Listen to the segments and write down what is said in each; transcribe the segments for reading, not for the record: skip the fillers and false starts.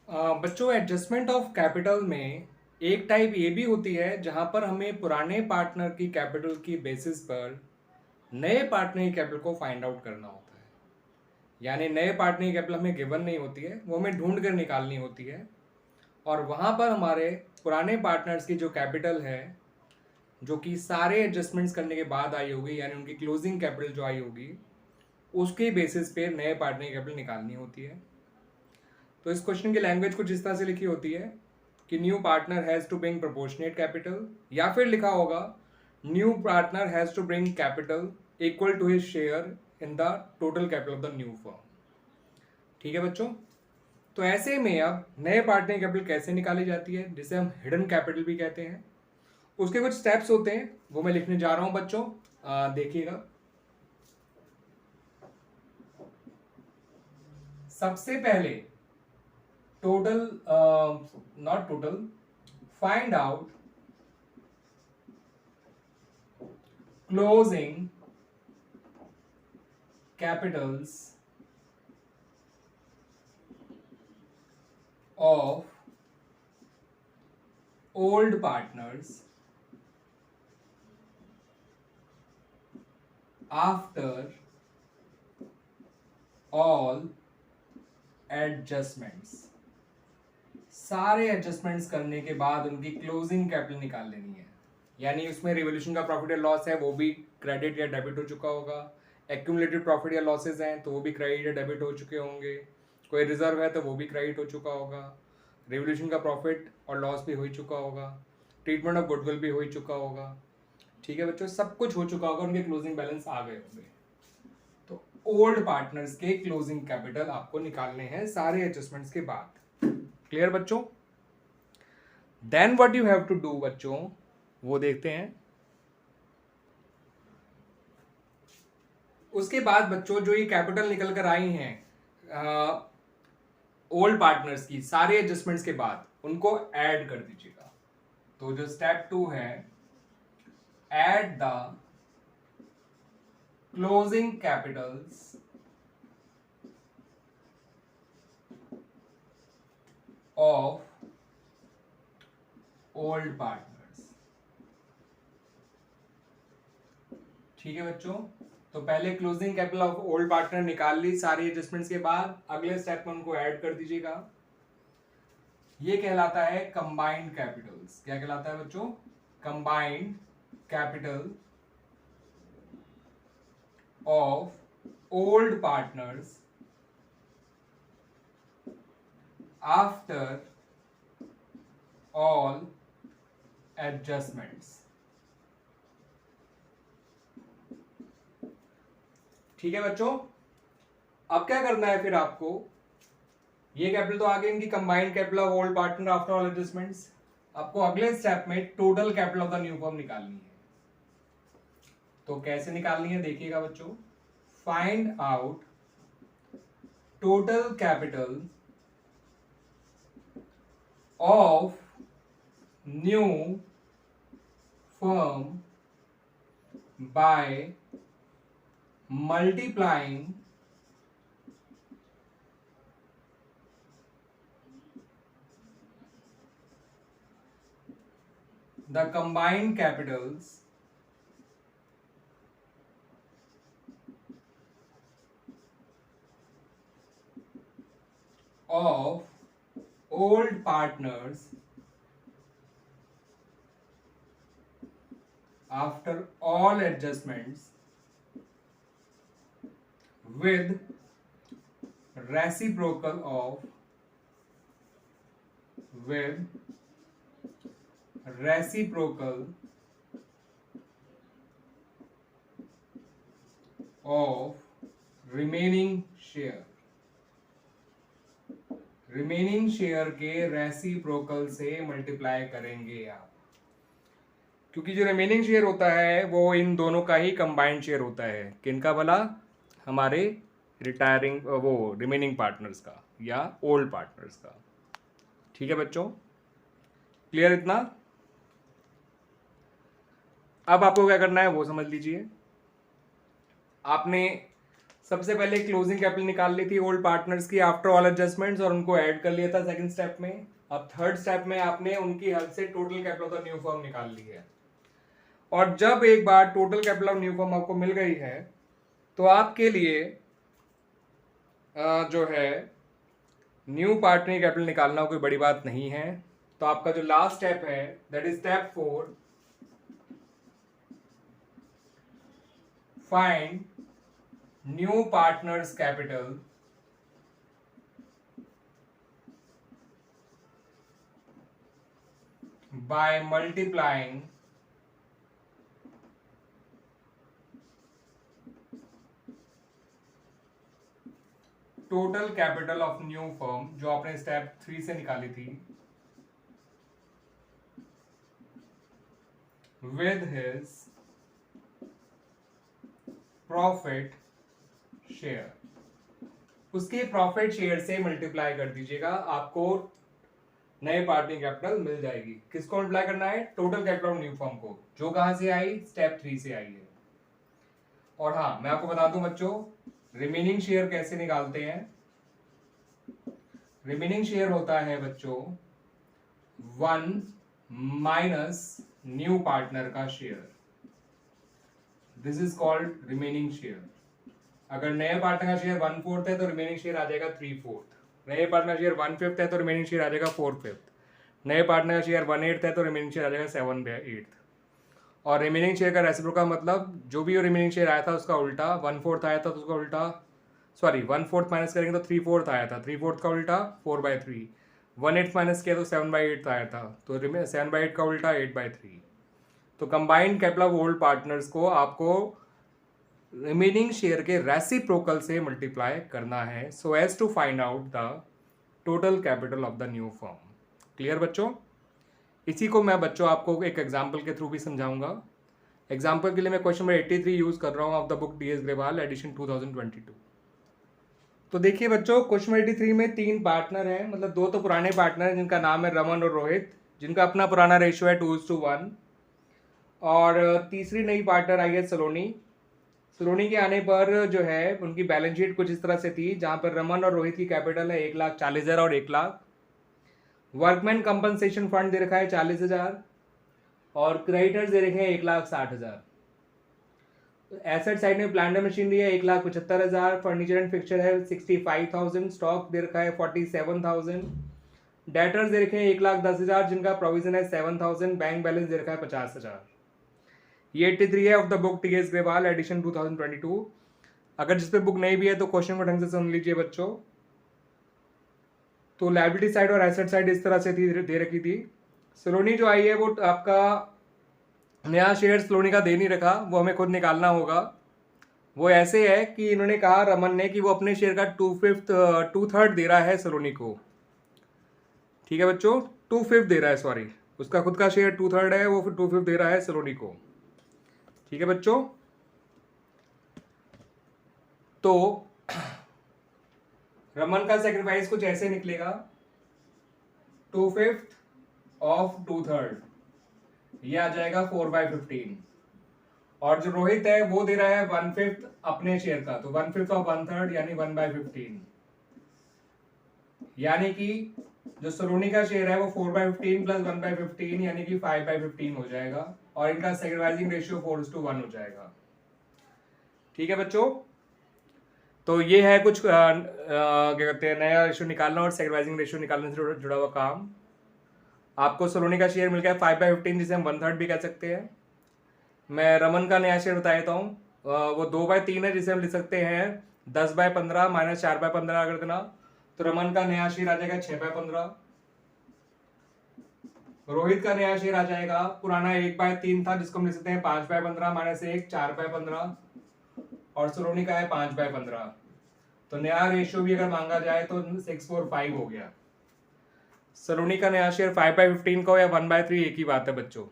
बच्चों, adjustment of capital में एक टाइप ये भी होती है जहां पर हमें पुराने पार्टनर की कैपिटल की बेसिस पर नए पार्टनर की कैपिटल को फाइंड आउट करना होता है। यानी नए पार्टनर की कैपिटल हमें गिवन नहीं होती है, वो हमें ढूंढ कर निकालनी होती है। और वहां पर हमारे पुराने पार्टनर्स की जो कैपिटल है, जो कि सारे एडजस्टमेंट्स करने के बाद आई होगी, यानी उनकी क्लोजिंग कैपिटल जो आई होगी, उसके बेसिस पे नए पार्टनर की कैपिटल निकालनी होती है। तो इस क्वेश्चन की लैंग्वेज कुछ इस तरह से लिखी होती है कि new partner has to bring proportionate capital, या फिर लिखा होगा new partner has to bring capital equal to his share in the total capital of the new firm. ठीक है बच्चों, तो ऐसे में अब नए पार्टनर कैपिटल कैसे निकाली जाती है, जिसे हम हिडन कैपिटल भी कहते हैं, उसके कुछ स्टेप्स होते हैं, वो मैं लिखने जा रहा हूं बच्चों। देखिएगा। सबसे पहले total, not total, find out closing capitals of old partners after all adjustments। सारे एडजस्टमेंट्स करने के बाद उनकी क्लोजिंग कैपिटल निकाल लेनी है। यानी उसमें रिवोल्यूशन का प्रॉफिट या लॉस है, वो भी क्रेडिट या डेबिट हो चुका होगा। एक्यूमुलेटेड प्रॉफिट या लॉसेज हैं तो वो भी क्रेडिट या डेबिट हो चुके होंगे। कोई रिजर्व है तो वो भी क्रेडिट हो चुका होगा। रिवोल्यूशन का प्रॉफिट और लॉस भी हो चुका होगा। ट्रीटमेंट ऑफ गुडविल भी हो चुका होगा। ठीक है बच्चों, सब कुछ हो चुका होगा, उनके क्लोजिंग बैलेंस आ गए होंगे। तो ओल्ड पार्टनर्स के क्लोजिंग कैपिटल आपको निकालने हैं सारे एडजस्टमेंट्स के बाद। क्लियर बच्चों? Then what you have to do बच्चों, वो देखते हैं। उसके बाद बच्चों जो ये कैपिटल निकल कर आई हैं ओल्ड पार्टनर्स की, सारे एडजस्टमेंट्स के बाद उनको ऐड कर दीजिएगा। तो जो स्टेप 2 है, add the closing Capitals of old partners. ठीक है बच्चों, तो पहले closing capital of old partner निकाल ली सारी एडजस्टमेंट्स के बाद, अगले स्टेप में उनको ऐड कर दीजिएगा। ये कहलाता है कंबाइंड कैपिटल्स। क्या कहलाता है बच्चों? Combined capital of old partners after all adjustments. ठीक है बच्चों, अब क्या करना है फिर आपको, ये कैपिटल तो आगे इनकी combined capital of old partner after all adjustments, आपको अगले स्टेप में total capital of the new firm निकालनी है। तो कैसे निकालनी है देखिएगा बच्चों। Find out total capital of new firm bye multiplying the combined capitals of old partners after all adjustments with reciprocal of remaining share के रेसिप्रोकल से मल्टीप्लाई करेंगे आप, क्योंकि जो रिमेनिंग शेयर होता है वो इन दोनों का ही कंबाइंड शेयर होता है। किनका भला? हमारे रिटायरिंग, वो रिमेनिंग पार्टनर्स का या ओल्ड पार्टनर्स का। ठीक है बच्चों, क्लियर इतना? अब आपको क्या करना है वो समझ लीजिए। आपने सबसे पहले क्लोजिंग कैपिटल निकाल ली थी ओल्ड पार्टनर्स की आफ्टर ऑल एडजस्टमेंट्स और उनको ऐड कर लिया था सेकंड स्टेप में। अब थर्ड स्टेप में आपने उनकी हेल्प से total capital of the new firm निकाल ली है। और जब एक बार total capital of new firm आपको मिल गई है तो आपके लिए जो है न्यू पार्टनर कैपिटल निकालना कोई बड़ी बात नहीं है। तो आपका जो लास्ट स्टेप है that is step 4, find new partners capital by multiplying total capital of new firm जो आपने स्टेप 3 से निकाली थी with his profit share, उसके प्रॉफिट शेयर से मल्टीप्लाई कर दीजिएगा, आपको नए पार्टनर कैपिटल मिल जाएगी। किसको मल्टीप्लाई करना है? Total capital of new firm को, जो कहां से आई? स्टेप 3 से आई है। और हाँ, मैं आपको बता दूं बच्चों, रिमेनिंग शेयर कैसे निकालते हैं। रिमेनिंग शेयर होता है बच्चों 1 माइनस न्यू पार्टनर का share, this is called remaining share. अगर नए पार्टनर का शेयर 1/4 है तो रिमेनिंग शेयर आ जाएगा 3/4। नए पार्टनर शेयर 1/5 है तो रिमेनिंग शेयर आ जाएगा 4/5। नए पार्टनर का शेयर 1/8 है तो रिमेनिंग शेयर आ जाएगा 7/8। और रिमेनिंग शेयर का रेसिप्रोकल मतलब जो भी रिमेनिंग शेयर आया था उसका उल्टा, 1/4 आया था तो उसका उल्टा, सॉरी 1/4 माइनस करेंगे तो 3/4 आया था, 3/4 का उल्टा 4/3, 1/8 माइनस किया तो 7/8 आया था, तो 7/8 का उल्टा 8/3। तो combined capital of old partners को आपको रिमेनिंग शेयर के रेसिप्रोकल से मल्टीप्लाई करना है so as to find out the total capital of the new firm. Clear बच्चों? इसी को मैं बच्चों आपको एक एग्जांपल के थ्रू भी समझाऊंगा। एग्जांपल के लिए मैं क्वेश्चन नंबर 83 यूज कर रहा हूं of the book D S Grewal edition 2022। तो देखिए बच्चों, क्वेश्चन नंबर 83 में 3 पार्टनर हैं, मतलब 2 तो पुराने पार्टनर हैं जिनका नाम है रमन और रोहित, जिनका अपना पुराना रेशियो है 2:1। और तीसरी नई पार्टनर आई है सलोनी। सलोनी के आने पर जो है उनकी बैलेंस शीट कुछ इस तरह से थी, जहां पर रमन और रोहित की कैपिटल है 1,40,000 और 1 लाख। वर्कमैन कंपनसेशन फंड दे रखा है 40,000 और क्रेडिटर्स दे रखे हैं 1,60,000। एसेट साइड में प्लांट एंड मशीनरी है 1,75,000, फर्नीचर एंड फिक्चर है 65,000, स्टॉक दे रखा है 47,000, डेटर्स दे रखे हैं 1,10,000 जिनका प्रोविजन है 7,000, बैंक बैलेंस दे रखा है 50,000। ये 83 है of the book T S Grewal edition 2022। अगर जिस पे बुक नहीं भी है तो क्वेश्चन को ढंग से सुन लीजिए बच्चों। तो लायबिलिटी साइड और एसेट साइड इस तरह से दे रखी थी। सलोनी जो आई है वो आपका नया शेयर सलोनी का दे नहीं रखा, वो हमें खुद निकालना होगा। वो ऐसे है कि इन्होंने कहा रमन ने कि वो अपने शेयर का 2/3 दे रहा है सलोनी को। ठीक है बच्चों, 2/5 दे रहा है, सॉरी, उसका खुद का शेयर 2/3 है, वो 2/5 दे रहा है सलोनी को। ठीक है बच्चों, तो रमन का सेक्रीफाइस कुछ ऐसे निकलेगा 2/5 ऑफ 2/3, ये आ जाएगा 4/15। और जो रोहित है वो दे रहा है 1/5 अपने शेयर का, तो 1/5 ऑफ 1/3 यानी 1/15, यानी कि जो सलोनी का शेयर है वो 4/15 प्लस 1/15 यानी कि 5/15 हो जाएगा और इनका सेक्रीफाइसिंग रेशियो 4:1 हो जाएगा। ठीक है बच्चों, तो ये है कुछ क्या कहते हैं नया रेशियो निकालना और सेक्रीफाइसिंग रेशियो निकालने से जुड़ा हुआ काम। आपको सलोनी का शेयर मिल गया 5/15 जिसे हम 1/3 भी कह सकते हैं। मैं रमन का नया शेयर बता देता हूँ, वो 2/3 है जिसे हम लिख सकते हैं 10/15 माइनस 4/15 कर देना, तो रमन का नया शेयर आ जाएगा 6/15। रोहित का नया शेयर आ जाएगा, पुराना 1/3 था जिसको हम लिख सकते हैं 5/15 माइनस 1 4/15, और सलोनी का है 5/15। तो नया रेशियो भी अगर मांगा जाए तो 6/4/5 हो गया। सलोनी का नया शेयर 5/15 का या 1/3 एक ही बात है बच्चों।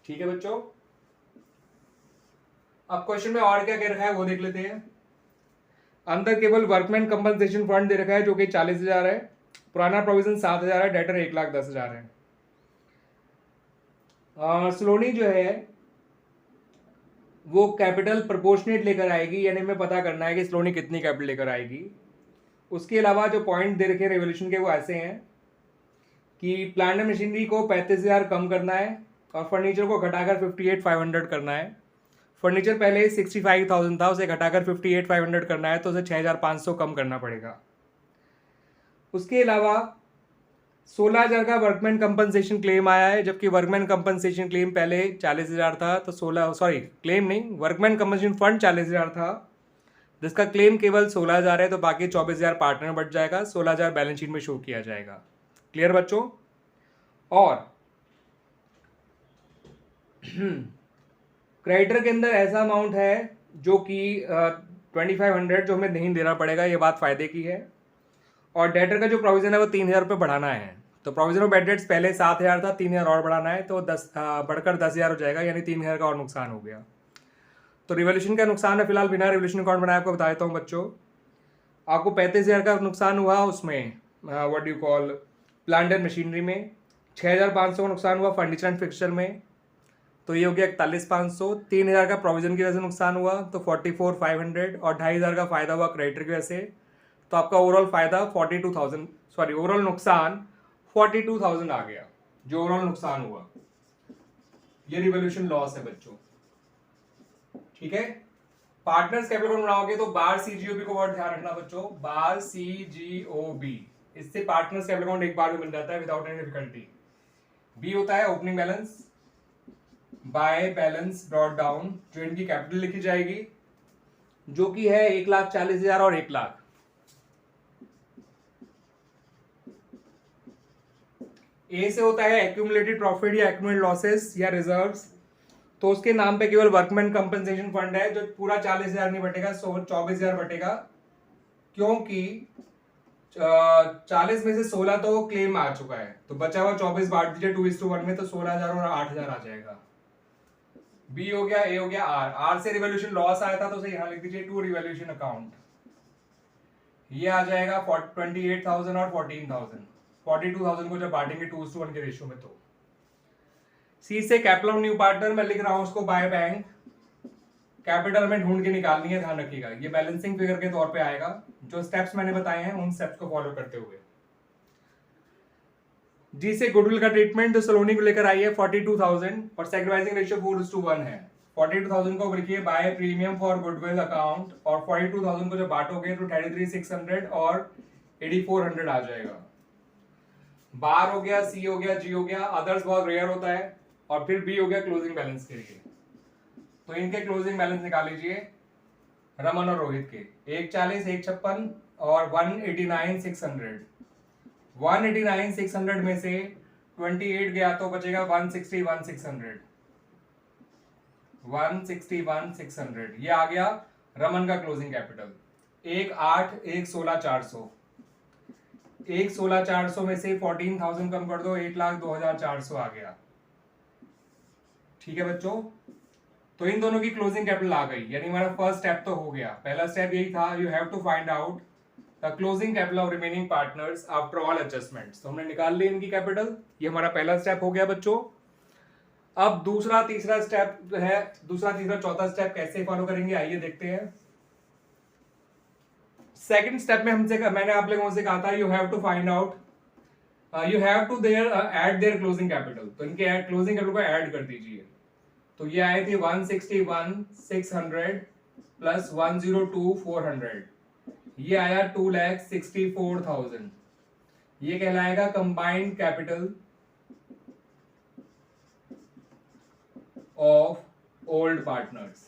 ठीक है बच्चों, अब क्वेश्चन में और क्या कह रखा है वो देख लेते हैं। अंदर केवल वर्कमैन कंपनसेशन फंड दे रखा है जो कि 40,000 है, पुराना प्रोविजन 7,000 है, डेटर 1,10,000 है। सलोनी जो है वो कैपिटल प्रोपोर्शनेट लेकर आएगी, यानी हमें पता करना है कि सलोनी कितनी कैपिटल लेकर आएगी। उसके अलावा जो पॉइंट दे रखे रेवोल्यूशन के वो ऐसे हैं कि प्लांट एंड मशीनरी को 35,000 कम करना है और फर्नीचर को घटाकर 58,500 करना है। फर्नीचर पहले 65,000 था, उसे घटाकर 58,500 करना है, तो उसे 6,500 कम करना पड़ेगा। उसके अलावा 16,000 का वर्कमैन कंपनसेशन क्लेम आया है, जबकि वर्कमैन कंपनसेशन क्लेम पहले 40,000 था, तो क्लेम नहीं, वर्कमैन कंपनसेशन फंड 40,000 था, जिसका क्लेम केवल 16,000 है, तो बाकी 24,000 पार्टनर बढ़ जाएगा, 16,000 बैलेंस शीट में शो किया जाएगा। क्लियर बच्चों? और क्रेडिटर के अंदर ऐसा अमाउंट है जो कि 2500 जो हमें नहीं देना पड़ेगा, ये बात फायदे की है। और डेटर का जो प्रोविजन है वो 3,000 रुपये बढ़ाना है। तो प्रोविजन ऑफ बैड डेट्स पहले 7,000 था, 3,000 और बढ़ाना है, तो बढ़कर 10,000 हो जाएगा, यानी 3,000 का और नुकसान हो गया। तो रिवोल्यूशन का नुकसान है, फिलहाल बिना रिवोल्यूशन अकाउंट बनाए आपको बता देता हूँ बच्चों। आपको 35,000 का नुकसान हुआ उसमें what do you call plant and machinery में, 6,500 का नुकसान हुआ फर्नीचर एंड फिक्सचर में, तो ये हो गया 41,500। 3,000 का प्रोविजन की वजह से नुकसान हुआ तो 44,500, और 2,500 का फायदा हुआ क्रेडिटर की वजह से, तो आपका ओवरऑल फायदा 42,000 ओवरऑल नुकसान 42,000 आ गया, जो ओवरऑल नुकसान हुआ। ये रिवोल्यूशन लॉस है बच्चों, ठीक है। पार्टनर्स कैपिटल अकाउंट बनाओगे तो बार सीजीओबी को बहुत ध्यान रखना बच्चों, बार सीजीओबी, इससे पार्टनर्स कैपिटल अकाउंट एक बार में बन जाता है विदाउट एनी डिफिकल्टी। बी होता है opening balance by balance brought down, जो इनकी कैपिटल लिखी जाएगी, जो कि है 1,40,000 और 1,00,000। ए से होता है एक्यूमुलेटेड प्रॉफिट या एक्यूमुलेटेड लॉसेस या रिजर्व्स, तो उसके नाम पे केवल वर्कमैन कंपनसेशन फंड है, जो पूरा 40,000 नहीं बटेगा, 24,000 बटेगा, क्योंकि 40 में से 16 तो क्लेम आ चुका है, तो बचा हुआ 24 बांट दीजिए 2:1 में, तो 16,000 और 8,000 आ जाएगा। बी हो गया, ए हो गया, आर से रिवोल्यूशन लॉस आया था, तो उसे यहां लिख दीजिए टू रिवोल्यूशन अकाउंट, ये आ जाएगा 28,000 और 14,000, 42,000 को जब बांटेंगे 2:1 के रेशियो में। तो सी से कैपिटल ऑफ न्यू पार्टनर मैं लिख रहा हूं उसको बाय बैंक, कैपिटल में ढूंढ के निकालनी है, ध्यान रखिएगा, ये बैलेंसिंग फिगर के तौर पे आएगा। जो स्टेप्स मैंने बताए हैं उन स्टेप्स को फॉलो करते हुए। जी से गुडविल का ट्रीटमेंट तो सलोनी को लेकर आई है 42,000 और सेक्रीफाइसिंग रेशियो 4:1 है। 42,000 को लिखिए by premium for goodwill account, और 42,000 को जब बांटोगे तो 33,600 और 8,400 आ जाएगा। बार हो गया, सी हो गया, जी हो गया, अदर्स बहुत रेयर होता है, और फिर बी हो गया क्लोजिंग बैलेंस के लिए। तो इनके क्लोजिंग बैलेंस निकाल लीजिए रमन और रोहित के, 140, 156 और 189,600। 189,600 में से 28 गया तो बचेगा 161,600। 161,600 ये आ गया रमन का क्लोजिंग कैपिटल। 1,8, 1,16,400, 1,16,400 में से 14,000 कम कर दो, 1,02,400 आ गया, ठीक है बच्चों। तो इन दोनों की क्लोजिंग कैपिटल आ गई, यानी हमारा फर्स्ट स्टेप तो हो गया। पहला स्टेप यही था, you have to find out the closing capital of remaining partners after all adjustments. तो हमने निकाल ली इनकी कैपिटल, ये हमारा पहला स्टेप हो गया बच्चों। अब दूसरा तीसरा स्टेप है, दूसरा तीसरा चौथा स्टेप कैसे फॉलो करेंगे आइए देखते हैं। सेकंड स्टेप में मैंने आप लोगों से कहा था you have to find out, you have to add their closing capital, तो इनके क्लोजिंग कैपिटल को ऐड कर दीजिए। तो ये आए थे 161,600 प्लस 102,400, ये आया 2,64,000। ये कहलाएगा combined capital of old partners,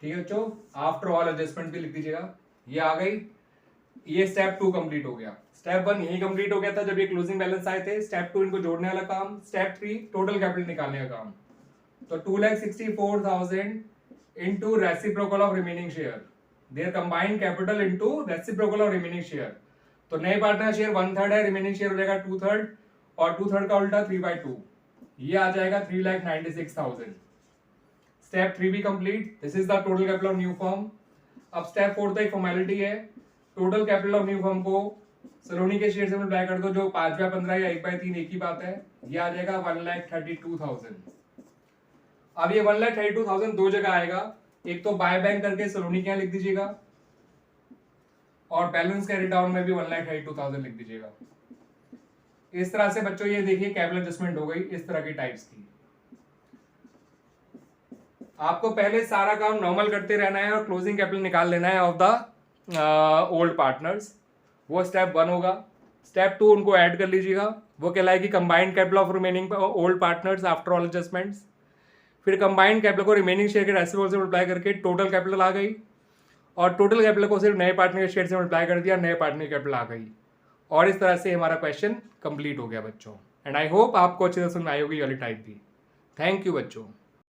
ठीक है बच्चों। आफ्टर ऑल एडजस्टमेंट भी लिख दीजिएगा, ये आ गई। ये स्टेप 2 कंप्लीट हो गया। स्टेप 1 यही कंप्लीट हो गया था जब ये क्लोजिंग बैलेंस आए थे। स्टेप 2 इनको जोड़ने वाला काम, स्टेप 3 टोटल कैपिटल निकालने का काम। तो 2,64,000 into reciprocal of remaining share, their combined capital into reciprocal of remaining share. तो नए पार्टनर शेयर 1/3 है, रिमेनिंग शेयर हो जाएगा 2/3, और 2/3 का उल्टा 3/2, ये आ जाएगा 3,96,000। स्टेप 3 भी complete, this is the total capital of new firm. अब स्टेप 4 तो एक फॉर्मेलिटी है, total capital of new firm को सलोनी के शेयर से मल्टीप्लाई कर दो, जो 5/15 या 1/3 एक ही बात है, ये आ जाएगा 1,32,000। अब ये 1,32,000 दो जगह आएगा, एक तो बाय बैंक करके सलोनी के यहाँ लिख दीजिएगा और बैलेंस कैरी डाउन में भी 1,32,000 लिख दीजिएगा। इस तरह से बच्चों ये देखिए कैपिटल एडजस्टमेंट हो गई इस तरह की टाइप्स की। आपको पहले सारा काम नॉर्मल करते रहना है और क्लोजिंग कैपिटल निकाल लेना है ऑफ द ओल्ड पार्टनर्स। वो स्टेप 1 होगा। स्टेप 2 उनको ऐड कर लीजिएगा, वो कहलाएगी combined capital of remaining old partners after all adjustments. फिर कंबाइंड कैपिटल को रिमेनिंग शेयर के रेसिपल से मल्टीप्लाई करके टोटल कैपिटल आ गई, और टोटल कैपिटल को सिर्फ नए पार्टनर के शेयर से मल्टीप्लाई कर दिया, नए पार्टनर कैपिटल आ गई। और इस तरह से हमारा क्वेश्चन कंप्लीट हो गया बच्चों। एंड आई होप आपको अच्छी तरह समझ आई होगी ये वाली टाइप भी। थैंक यू बच्चों।